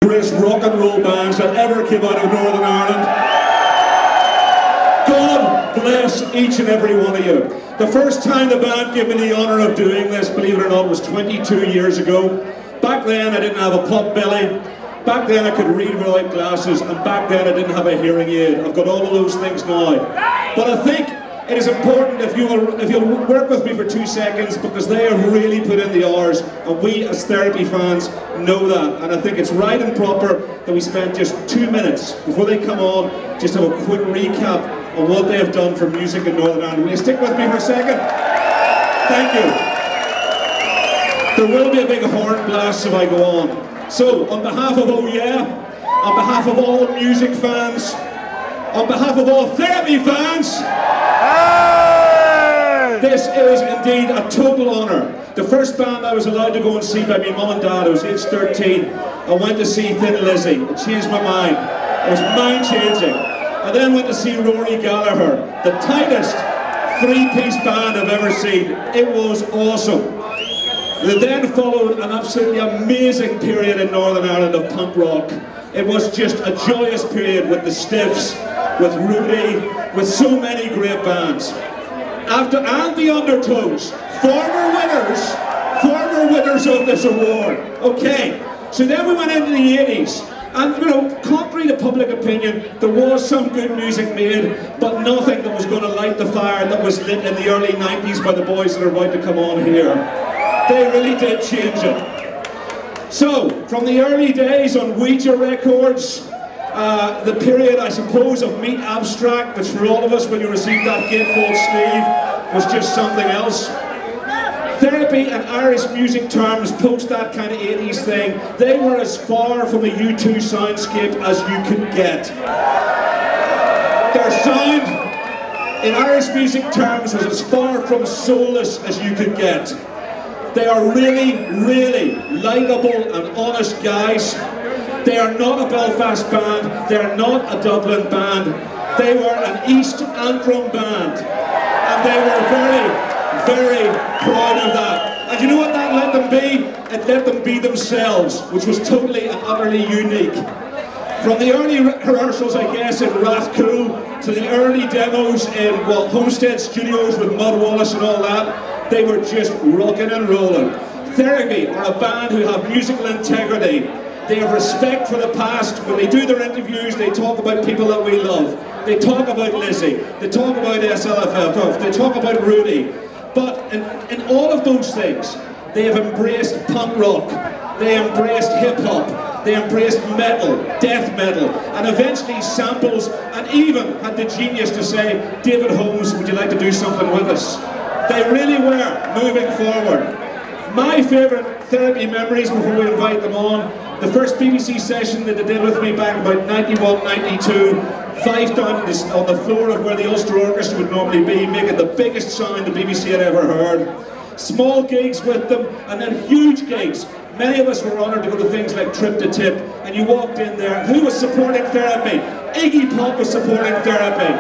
greatest rock and roll bands that ever came out of Northern Ireland. God bless each and every one of you. The first time the band gave me the honour of doing this, believe it or not, was 22 years ago. Back then I didn't have a pot belly. Back then I could read without glasses, and back then I didn't have a hearing aid. I've got all of those things now. But I think it is important if you'll work with me for 2 seconds, because they have really put in the hours, and we as Therapy fans know that. And I think it's right and proper that we spend just 2 minutes before they come on, just have a quick recap on what they have done for music in Northern Ireland. Will you stick with me for a second? Thank you. There will be a big horn blast if I go on. So, on behalf of Oh Yeah, on behalf of all the music fans, on behalf of all Therapy fans, this is indeed a total honour. The first band I was allowed to go and see by my mum and dad, I was age 13. I went to see Thin Lizzy. It changed my mind. It was mind-changing. I then went to see Rory Gallagher, the tightest three-piece band I've ever seen. It was awesome. There then followed an absolutely amazing period in Northern Ireland of punk rock. It was just a joyous period with the Stiffs, with Rudy, with so many great bands. And the Undertows, former winners of this award. Okay, so then we went into the 80s. And, you know, contrary to public opinion, there was some good music made, but nothing that was going to light the fire that was lit in the early 90s by the boys that are about to come on here. They really did change it. So, from the early days on Ouija Records, the period, I suppose, of Meat Abstract, which for all of us, when you received that gatefold sleeve, was just something else. Therapy and Irish music terms, post that kind of 80s thing, they were as far from a U2 soundscape as you could get. Their sound, in Irish music terms, was as far from soulless as you could get. They are really, really likeable and honest guys. They are not a Belfast band, they are not a Dublin band. They were an East Antrim band. And they were very, very proud of that. And you know what that let them be? It let them be themselves, which was totally and utterly unique. From the early rehearsals, I guess, in Rathcoole, to the early demos in, well, Homestead Studios with Mud Wallace and all that, they were just rocking and rolling. Therapy are a band who have musical integrity. They have respect for the past. When they do their interviews, they talk about people that we love. They talk about Lizzie. They talk about SLFF. They talk about Rudy. But in all of those things, they have embraced punk rock. They embraced hip-hop. They embraced metal, death metal, and eventually samples, and even had the genius to say, David Holmes, would you like to do something with us? They really were moving forward. My favourite Therapy memories before we invite them on, the first BBC session that they did with me back about 91, 92, five down on the floor of where the Ulster Orchestra would normally be, making the biggest sound the BBC had ever heard. Small gigs with them, and then huge gigs. Many of us were honoured to go to things like Trip to Tip, and you walked in there. Who was supporting Therapy? Iggy Pop was supporting Therapy.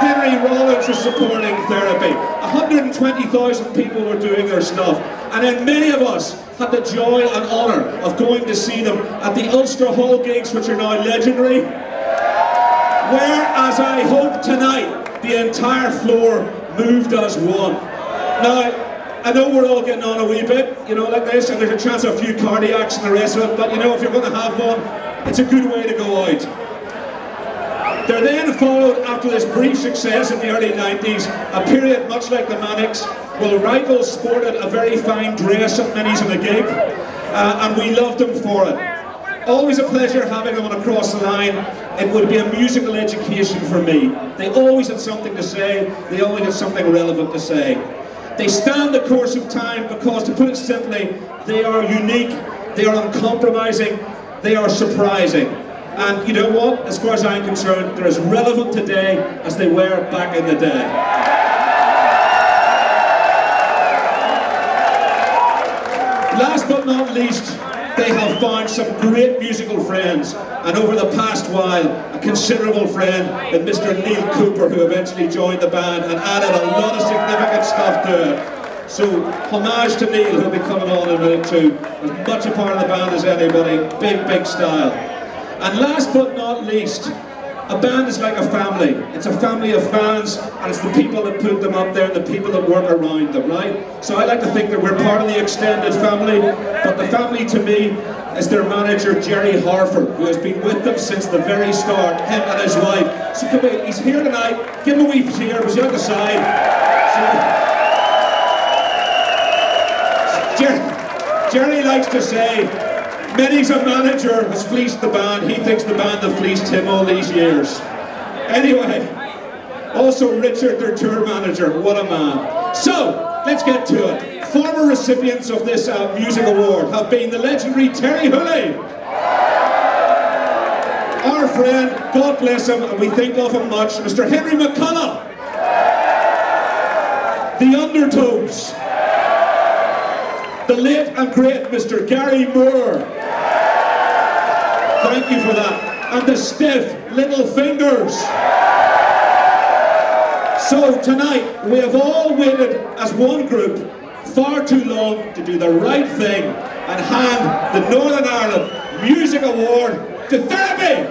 Henry Rollins was supporting Therapy. 120,000 people were doing their stuff. And then many of us had the joy and honour of going to see them at the Ulster Hall gigs, which are now legendary. Where, as I hope tonight, the entire floor moved as one. Now, I know we're all getting on a wee bit, you know, like this, and there's a chance of a few cardiacs and the rest of it, but you know, if you're going to have one, it's a good way to go out. There then followed, after this brief success in the early 90s, a period much like the Manics, where the Rivals sported a very fine dress at many's of the gig, and we loved them for it. Always a pleasure having them on Across the Line. It would be a musical education for me. They always had something to say, they always had something relevant to say. They stand the course of time because, to put it simply, they are unique, they are uncompromising, they are surprising. And you know what? As far as I'm concerned, they're as relevant today as they were back in the day. Last but not least, they have found some great musical friends, and over the past while, a considerable friend in Mr. Neil Cooper, who eventually joined the band and added a lot of significant stuff to it. So, homage to Neil, who'll be coming on in a minute too. As much a part of the band as anybody. Big, big style. And last but not least, a band is like a family. It's a family of fans, and it's the people that put them up there and the people that work around them, right? So I like to think that we're part of the extended family, but the family to me is their manager, Jerry Harford, who has been with them since the very start, him and his wife. So come here, he's here tonight. Give him a wee cheer, he's on the side. Jerry likes to say, many's a manager has fleeced the band. He thinks the band have fleeced him all these years. Anyway, also Richard, their tour manager, what a man. So, let's get to it. Former recipients of this music award have been the legendary Terry Hooley, our friend, God bless him, and we think of him much, Mr. Henry McCullough, the Undertones, the late and great Mr. Gary Moore. Thank you for that. And the stiff little fingers. So tonight, we have all waited as one group far too long to do the right thing and hand the Northern Ireland Music Award to Therapy.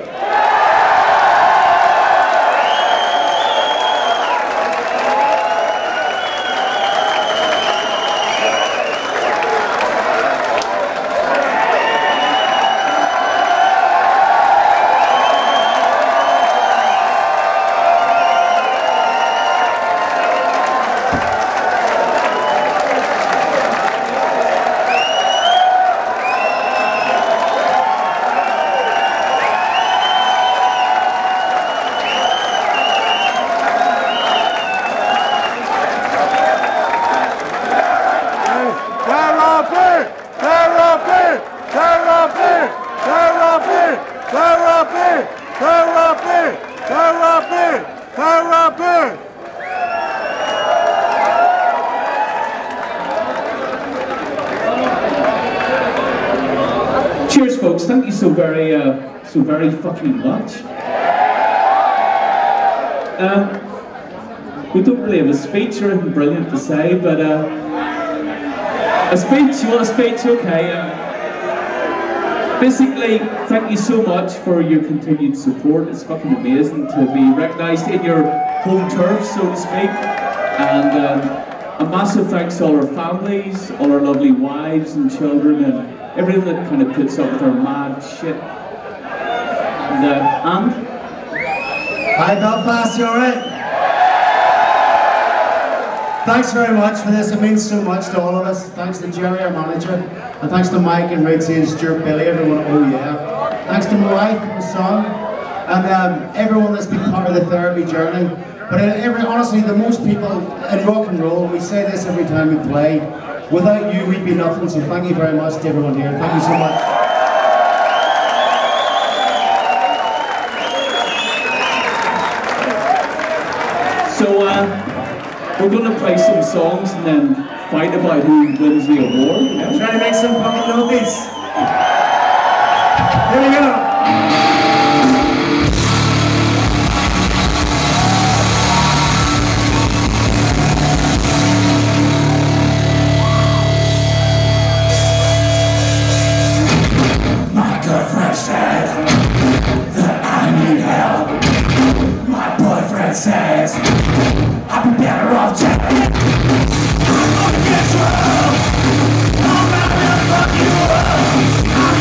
Cheers, folks. Thank you so very fucking much. We don't really have a speech or anything brilliant to say, but a speech. You want a speech? Okay. Basically, thank you so much for your continued support. It's fucking amazing to be recognised in your home turf, so to speak. And a massive thanks to all our families, all our lovely wives and children, and everything that kind of puts up with our mad shit. And Hi Belfast, you alright? Thanks very much for this, it means so much to all of us. Thanks to Jerry, our manager, and thanks to Mike and Ritzy and Stuart Billy, everyone, oh yeah. Thanks to my wife, my son, and everyone that's been part of the therapy journey. But honestly, the most people in rock and roll, we say this every time we play, without you we'd be nothing, so thank you very much to everyone here. Thank you so much. so we're going to play some songs and then fight about who wins the award. Yeah? Trying to make some fucking noise. Here we go. My girlfriend says that I need help. My boyfriend says I'd be better off dead. I'm gonna get you out. I'm not gonna fuck you up.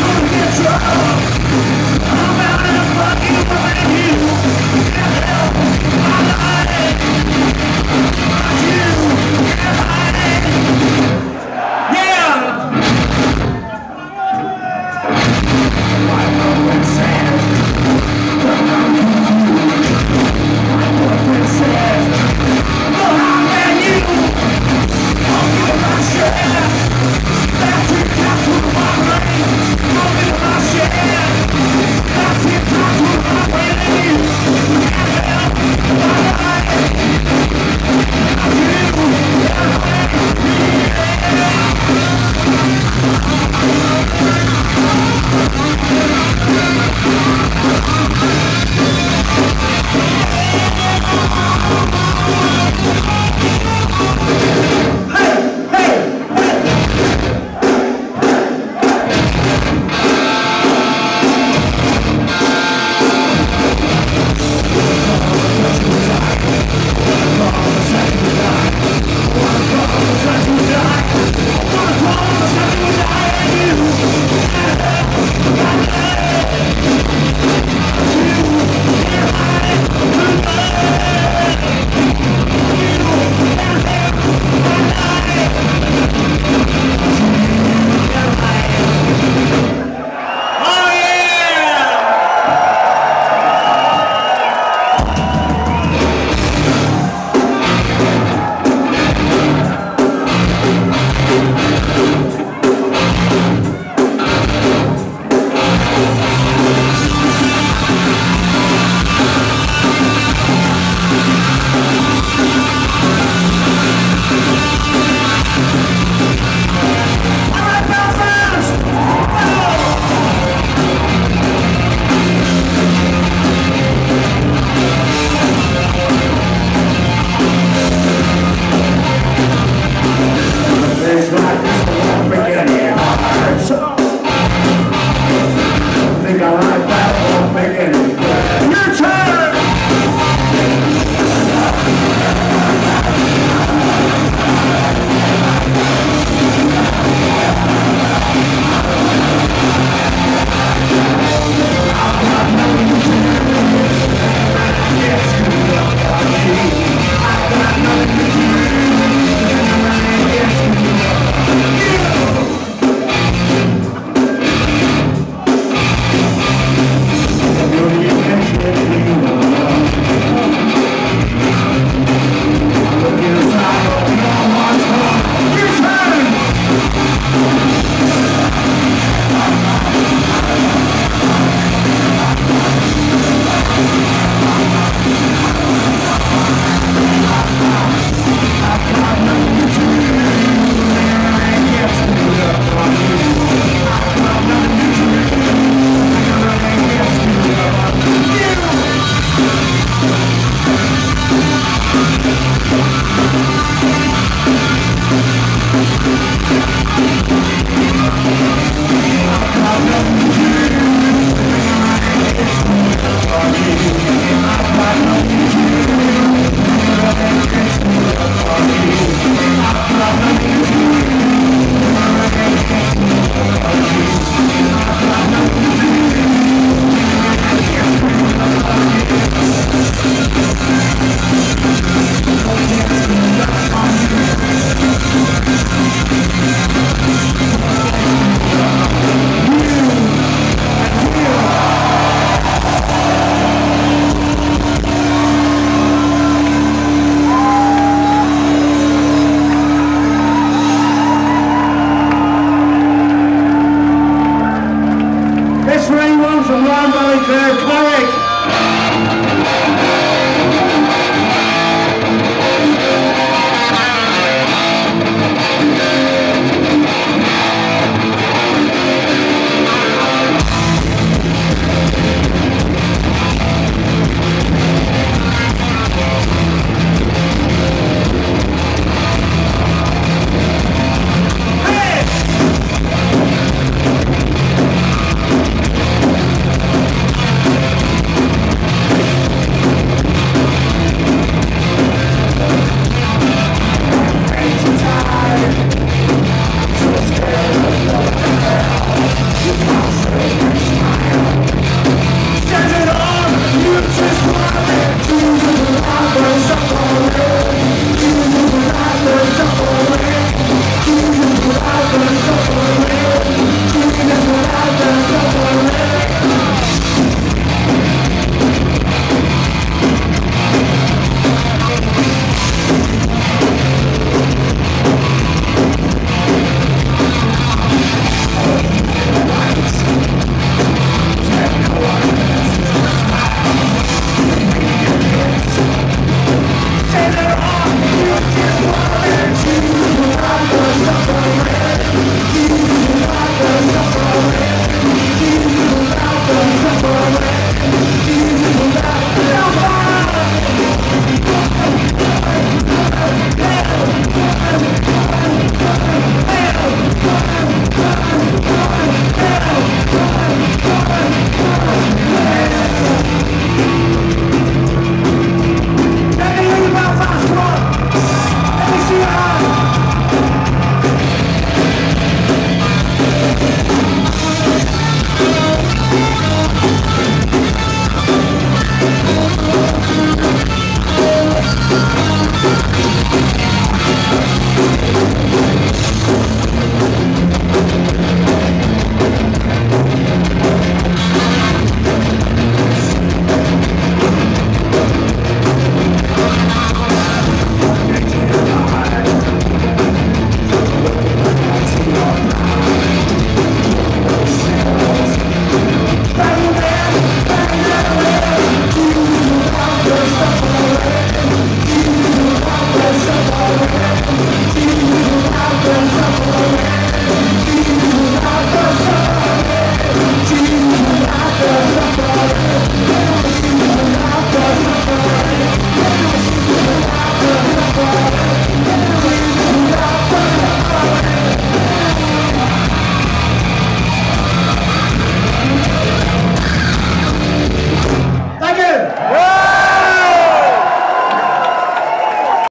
alright?